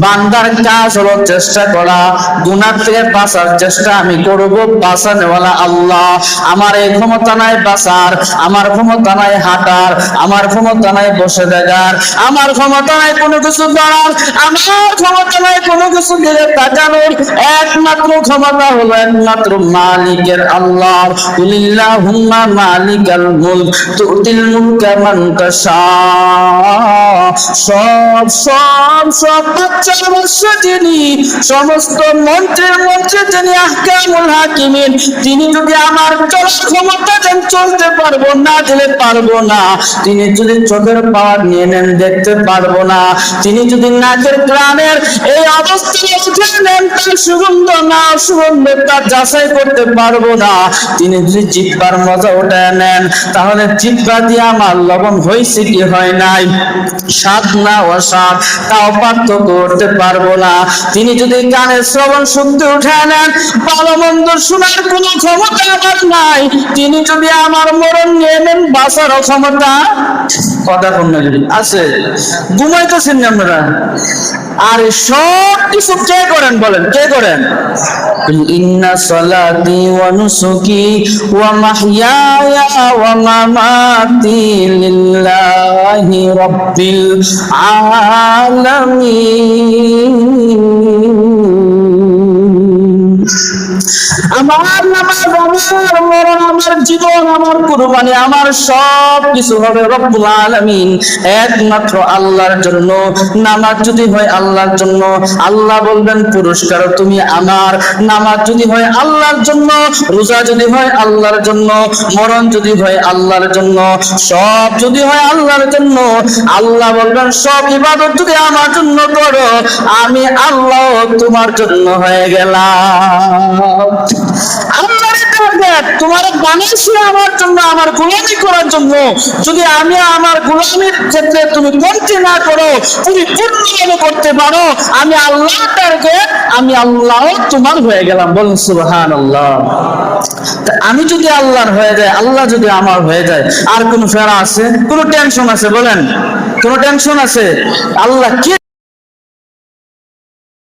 বান্দার কাজ হলো চেষ্টা করা, গুনাহ থেকে বাঁচার চেষ্টা আমি করব, বাঁচানেওয়ালা আল্লাহ। আমার এই ক্ষমতা নাই বাঁচার, আমার ক্ষমতা নাই হাঁটার, আমার ক্ষমতা নাই বসে থাকার, আমার ক্ষমতা নাই কোনো কিছু করার, আমার ক্ষমতা নাই কোনো কিছু দিকে তাকানোর। একমাত্র ক্ষমতা হলো একমাত্র মালিকের আল্লাহ। কুলিল্লাহুম্মা মালিকাল মুলক তুতিল মুলকা মান তাশা। সব সব সব বাচ্চার বর্ষ যিনি, সমস্ত মন্ত্রের মন্ত্রী যিনি, আহকামুল হাকিমিন, তিনি যদি আমার চলার ক্ষমতা দেন চলতে পারবো না, দিলে পারবো না। তিনি যদি চোখের পাওয়ার নিয়ে নেন দেখতে পারবো না। তিনি যদি নাকের গ্রামের এই অবস্থায় উঠে নেন তার সুগন্ধ না সুগন্ধ তা যাচাই করতে পারবো না। তিনি যদি জিহ্বার মজা উঠায় নেন তাহলে জিহ্বা দিয়ে আমার লবণ হয়েছে কি হয় নাই, স্বাদ না অস্বাদ তাও পার্থক্য করতে পারবো না। তিনি যদি কানের শ্রবণ শক্তি উঠায় নেন, ভালো মন্দ শোনার কোনো ক্ষমতা আমার নাই। তিনি যদি আমার মরণ নিয়ে নেন, বাঁচার ক্ষমতা কথা কন্যা যদি আছে। ঘুমাইতেছেন আপনারা, আর সব কিছু কে করেন বলেন, কে করেন? ইন্না সালাতি ওয়া নুসুকি ওয়া মাহইয়ায়া ওয়া মামাতি লিল্লাহি রাব্বিল আলামিন। আমার নামাজ, আমার মরণ, আমার জীবন, আমার কুরবানি, আমার সব কিছু হবে রব্বুল আলামিন, একমাত্র আল্লাহর জন্য। নামাজ যদি হয় আল্লাহর জন্য, আল্লাহ বলবেন পুরস্কার তুমি আমার। নামাজ যদি হয় আল্লাহর জন্য, রোজা যদি হয় আল্লাহর জন্য, মরণ যদি হয় আল্লাহর জন্য, সব যদি হয় আল্লাহর জন্য, আল্লাহ বলবেন সব ইবাদত যদি আমার জন্য করো, আমি আল্লাহ তোমার জন্য হয়ে গেলাম। আল্লাহর টার্গেট তোমার বানিয়েছি আমার জন্য, আমার গোলামি করার জন্য। যদি আমি আমার গোলামির ক্ষেত্রে তুমি কমতি না করো, তুমি পূর্ণভাবে করতে পারো, আমি আল্লাহর টার্গেট, আমি আল্লাহ তোমার হয়ে গেলাম। বলুন সুবহানাল্লাহ। আমি যদি আল্লাহর হয়ে যায়, আল্লাহ যদি আমার হয়ে যায়, আর কোন ফেরা আছে, কোন টেনশন আছে বলেন? কোন টেনশন আছে? আল্লাহ কি